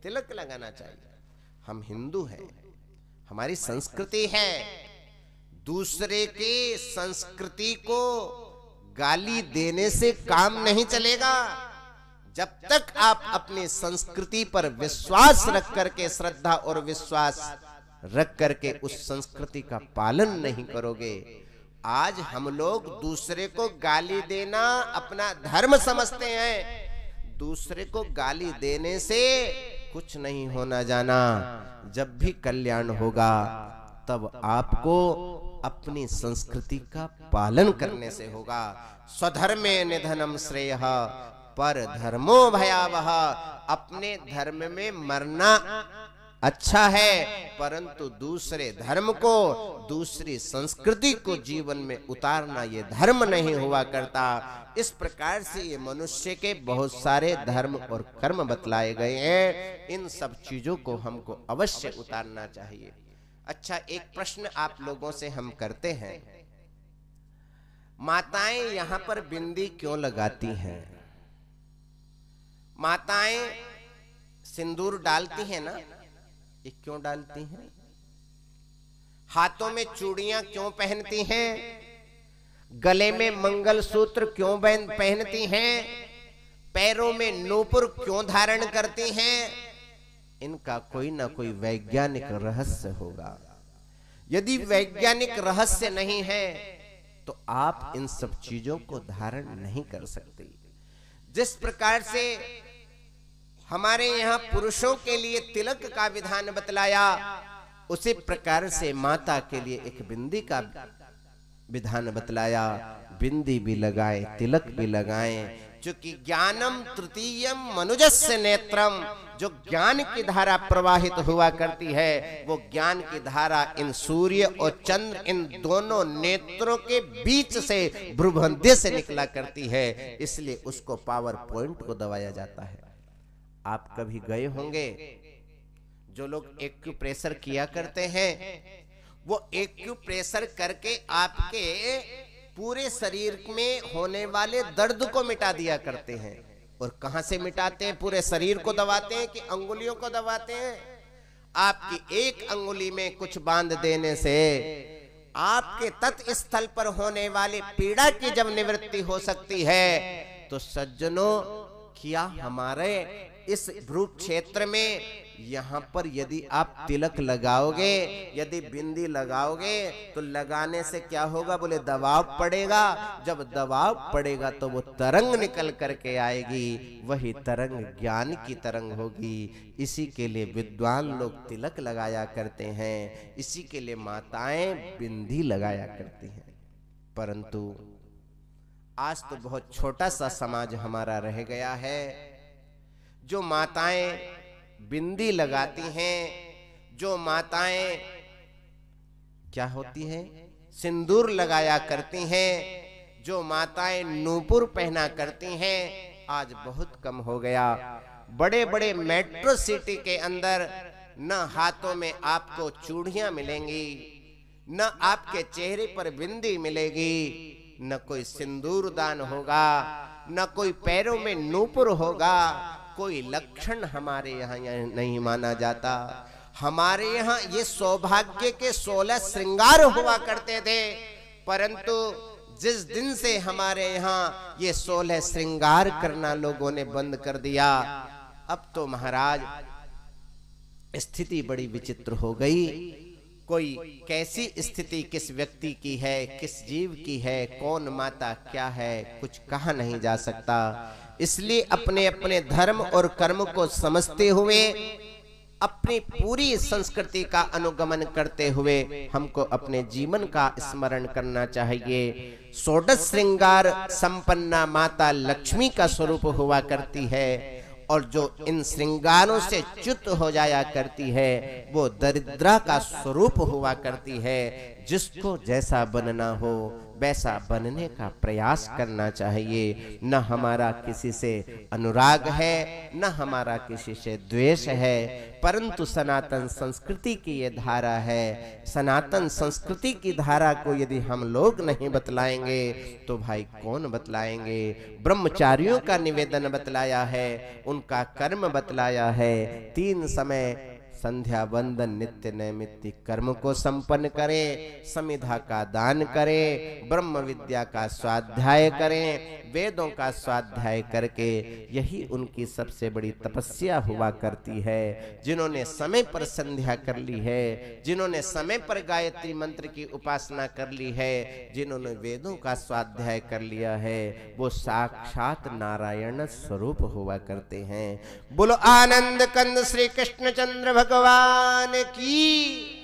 तिलक लगाना चाहिए। हम हिंदू हैं, हमारी संस्कृति है। दूसरे की संस्कृति को गाली देने से काम नहीं चलेगा। जब तक आप अपनी संस्कृति पर विश्वास रख करके, श्रद्धा और विश्वास रख करके उस संस्कृति का पालन नहीं करोगे। आज हम लोग दूसरे को गाली देना अपना धर्म समझते हैं। दूसरे को गाली देने से कुछ नहीं होना जाना। जब भी कल्याण होगा तब आपको अपनी संस्कृति का पालन करने से होगा। स्वधर्मे निधनम श्रेयः पर धर्मो भयावह। अपने धर्म में मरना अच्छा है, परंतु दूसरे धर्म को, दूसरी संस्कृति को जीवन में उतारना ये धर्म नहीं हुआ करता। इस प्रकार से ये मनुष्य के बहुत सारे धर्म और कर्म बतलाए गए हैं। इन सब चीजों को हमको अवश्य उतारना चाहिए। अच्छा, एक प्रश्न आप लोगों से हम करते हैं, माताएं यहां पर बिंदी क्यों लगाती हैं? माताएं सिंदूर डालती हैं ना, ये क्यों डालती हैं? हाथों में चूड़ियां क्यों पहनती हैं? गले में मंगलसूत्र क्यों पहनती हैं? पैरों में नूपुर क्यों धारण करती हैं? इनका कोई ना कोई वैज्ञानिक रहस्य होगा। यदि वैज्ञानिक रहस्य नहीं है तो आप इन सब चीजों को धारण नहीं कर सकते। जिस प्रकार से हमारे यहाँ पुरुषों के लिए तिलक का विधान बतलाया, उसी प्रकार से माता के लिए एक बिंदी का विधान बतलाया। बिंदी भी लगाएं, तिलक भी लगाएं। चूंकि ज्ञानम तृतीयम मनुजस्य नेत्रम, जो ज्ञान की धारा प्रवाहित हुआ करती है, वो ज्ञान की धारा इन सूर्य और चंद्र, इन दोनों नेत्रों के बीच से भ्रूमध्य से निकला करती है। इसलिए उसको पावर पॉइंट को दबाया जाता है। आप कभी गए होंगे, जो लोग एक्यूप्रेशर किया करते हैं, वो एक्यूप्रेशर करके आपके पूरे शरीर में होने वाले दर्द को मिटा दिया करते हैं। और कहां से मिटाते हैं? पूरे शरीर को दबाते हैं कि अंगुलियों को दबाते हैं? आपकी एक अंगुली में कुछ बांध देने से आपके तत् स्थल पर होने वाली पीड़ा की जब निवृत्ति हो सकती है, तो सज्जनों, क्या हमारे इस भ्रू क्षेत्र में यहाँ पर यदि आप तिलक लगाओगे, यदि बिंदी लगाओगे, तो लगाने से क्या होगा? बोले दबाव पड़ेगा। जब दबाव पड़ेगा तो वो तरंग निकल करके आएगी। वही तरंग ज्ञान की तरंग होगी। इसी के लिए विद्वान लोग तिलक लगाया करते हैं, इसी के लिए माताएं बिंदी लगाया करती हैं। परंतु आज तो बहुत छोटा सा समाज हमारा रह गया है। जो माताएं बिंदी लगाती हैं, जो माताएं क्या होती हैं, सिंदूर लगाया करती हैं, जो माताएं नूपुर पहना करती हैं, आज बहुत कम हो गया। बड़े बड़े मेट्रो सिटी के अंदर न हाथों में आपको चूड़ियां मिलेंगी, न आपके चेहरे पर बिंदी मिलेगी, न कोई सिंदूर दान होगा, न कोई पैरों में नूपुर होगा। कोई लक्षण हमारे यहाँ नहीं माना जाता। हमारे यहाँ ये सौभाग्य के 16 श्रृंगार हुआ करते थे, परंतु जिस दिन से हमारे यहाँ ये 16 श्रृंगार करना लोगों ने बंद कर दिया, अब तो महाराज स्थिति बड़ी विचित्र हो गई। कोई कैसी स्थिति किस व्यक्ति की है, किस जीव की है, कौन माता क्या है, कुछ कहा नहीं जा सकता। इसलिए अपने अपने धर्म और कर्म को समझते हुए, अपनी पूरी संस्कृति का अनुगमन करते हुए हमको अपने जीवन का स्मरण करना चाहिए। 16 श्रृंगार संपन्ना माता लक्ष्मी का स्वरूप हुआ करती है, और जो इन श्रृंगारों से च्युत हो जाया करती है, वो दरिद्रा का स्वरूप हुआ करती है। जिसको जैसा बनना हो वैसा बनने का प्रयास करना चाहिए। न हमारा किसी से अनुराग है, न हमारा किसी से द्वेष है, परंतु सनातन संस्कृति की ये धारा है। सनातन संस्कृति की धारा को यदि हम लोग नहीं बतलाएंगे तो भाई कौन बतलाएंगे। ब्रह्मचारियों का निवेदन बतलाया है, उनका कर्म बतलाया है। 3 समय संध्या वंदन नित्य नैमित्तिक कर्म को संपन्न करें, समिधा का दान करें, ब्रह्म विद्या का स्वाध्याय करें, वेदों का स्वाध्याय करके यही उनकी सबसे बड़ी तपस्या हुआ करती है। जिन्होंने समय पर संध्या कर ली है, जिन्होंने समय पर गायत्री मंत्र की उपासना कर ली है, जिन्होंने वेदों का स्वाध्याय कर लिया है, वो साक्षात नारायण स्वरूप हुआ करते हैं। बोलो आनंद कंद श्री कृष्ण चंद्र भगवान की।